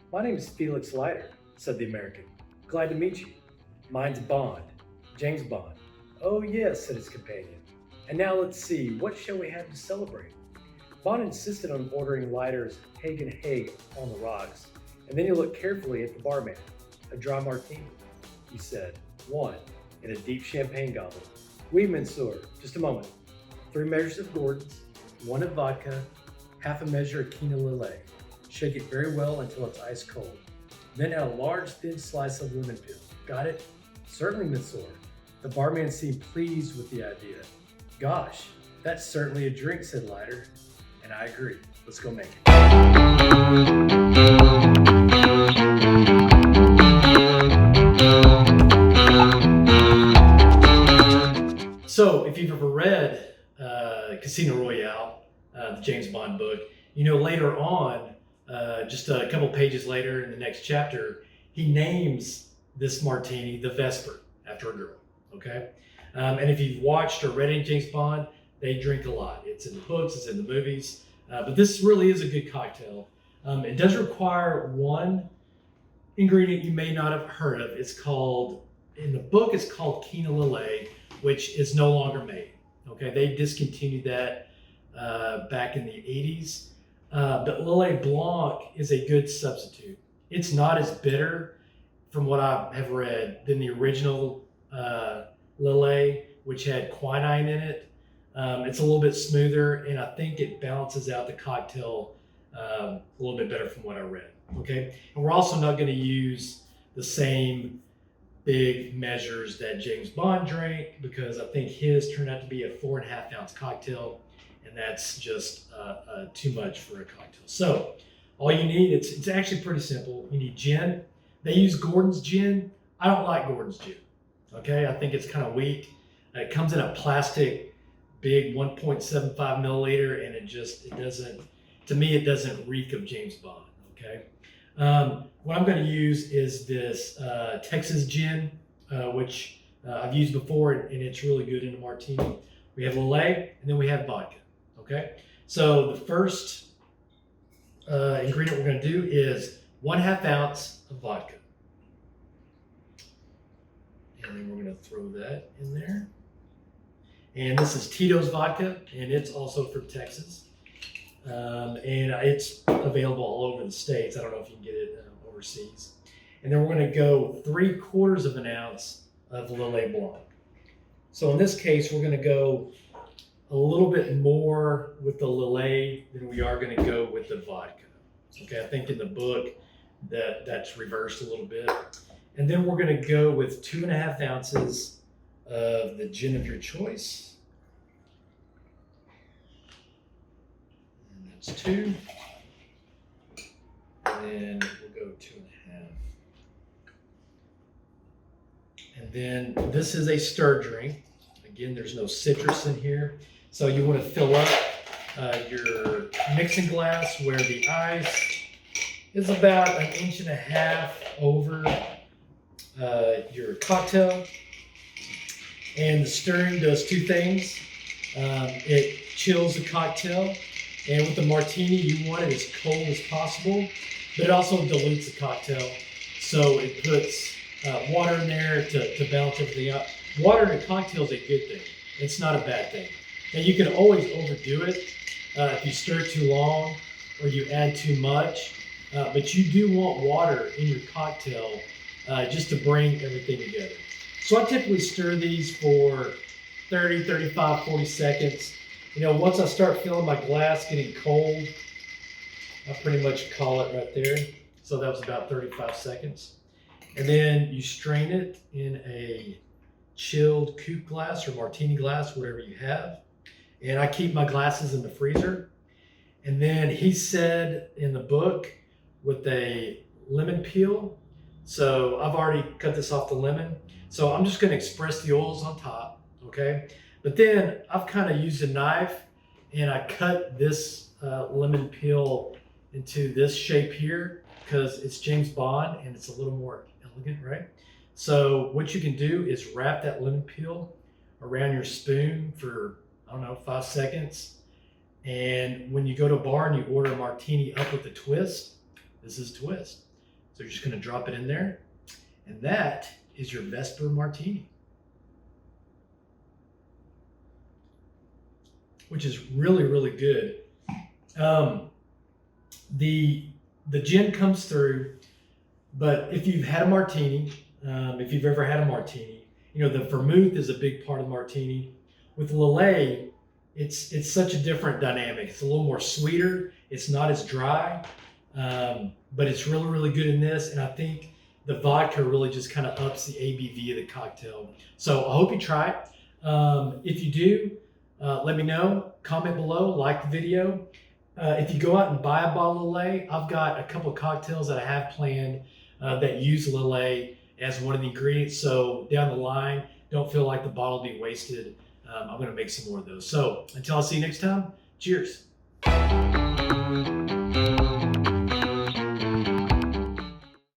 My name is Felix Leiter, said the American. Glad to meet you. Mine's Bond, James Bond. Oh, yes, said his companion. And now let's see, what shall we have to celebrate? Bond insisted on ordering Leiter's Hague and Hague on the rocks, and then he looked carefully at the barman. A dry martini, he said. One, in a deep champagne goblet. Oui, monsieur, just a moment. 3 measures of Gordon's, one of vodka, half a measure of quina Lillet. Shake it very well until it's ice cold. Then add a large thin slice of lemon peel. Got it? Certainly, monsieur. The barman seemed pleased with the idea. Gosh, that's certainly a drink, said Leiter. And I agree. Let's go make it. So, if you've ever read Casino Royale, the James Bond book, you know later on, just a couple pages later in the next chapter, he names this martini the Vesper after a girl. Okay, and if you've watched or read any James Bond, they drink a lot. It's in the books, it's in the movies, but this really is a good cocktail. It does require one ingredient you may not have heard of. It's called, in the book, it's called quina Lillet, which is no longer made. Okay, they discontinued that back in the 80s. But Lillet Blanc is a good substitute. It's not as bitter, from what I have read, than the original Lillet, which had quinine in it. It's a little bit smoother, and I think it balances out the cocktail a little bit better from what I read. Okay, and we're also not going to use the same big measures that James Bond drank, because I think his turned out to be a 4.5 ounce cocktail, and that's just too much for a cocktail. So all you need, it's actually pretty simple. You need gin. They use Gordon's gin. I don't like Gordon's gin. Okay, I think it's kind of weak. It comes in a plastic, big 1.75 milliliter, and it doesn't, to me, it doesn't reek of James Bond. Okay. What I'm going to use is this Texas gin, which I've used before, and it's really good in a martini. We have Lillet, and then we have vodka. Okay, so the first ingredient we're going to do is 1/2 ounce of vodka, and then we're going to throw that in there. And this is Tito's vodka, and it's also from Texas. And it's available all over the States. I don't know if you can get it overseas. And then we're going to go 3/4 ounce of Lillet Blanc. So in this case, we're going to go a little bit more with the Lillet than we are going to go with the vodka. Okay, I think in the book that's reversed a little bit. And then we're going to go with 2.5 ounces of the gin of your choice. That's 2. And then we'll go 2.5. And then this is a stir drink. Again, there's no citrus in here. So you want to fill up your mixing glass where the ice is about 1.5 inches over your cocktail. And the stirring does 2 things. It chills the cocktail. And with the martini, you want it as cold as possible, but it also dilutes the cocktail. So it puts water in there to balance everything out. Water in a cocktail is a good thing. It's not a bad thing. And you can always overdo it if you stir too long or you add too much. But you do want water in your cocktail just to bring everything together. So I typically stir these for 30, 35, 40 seconds. You know, once I start feeling my glass getting cold, I pretty much call it right there. So that was about 35 seconds. And then you strain it in a chilled coupe glass or martini glass, whatever you have. And I keep my glasses in the freezer. And then he said in the book with a lemon peel. So I've already cut this off the lemon. So I'm just going to express the oils on top, okay? But then I've kind of used a knife and I cut this lemon peel into this shape here because it's James Bond and it's a little more elegant, right? So what you can do is wrap that lemon peel around your spoon for, I don't know, 5 seconds. And when you go to a bar and you order a martini up with a twist, this is twist. So you're just going to drop it in there. And that is your Vesper Martini, which is really, really good. The gin comes through, but if you've had a martini, if you've ever had a martini, you know, the vermouth is a big part of martini. With Lillet, it's such a different dynamic. It's a little more sweeter. It's not as dry, but it's really, really good in this. And I think the vodka really just kind of ups the ABV of the cocktail. So I hope you try it. If you do, let me know. Comment below, like the video. If you go out and buy a bottle of Lillet, I've got a couple of cocktails that I have planned that use Lillet as one of the ingredients. So down the line, don't feel like the bottle will be wasted. I'm going to make some more of those. So until I see you next time, cheers.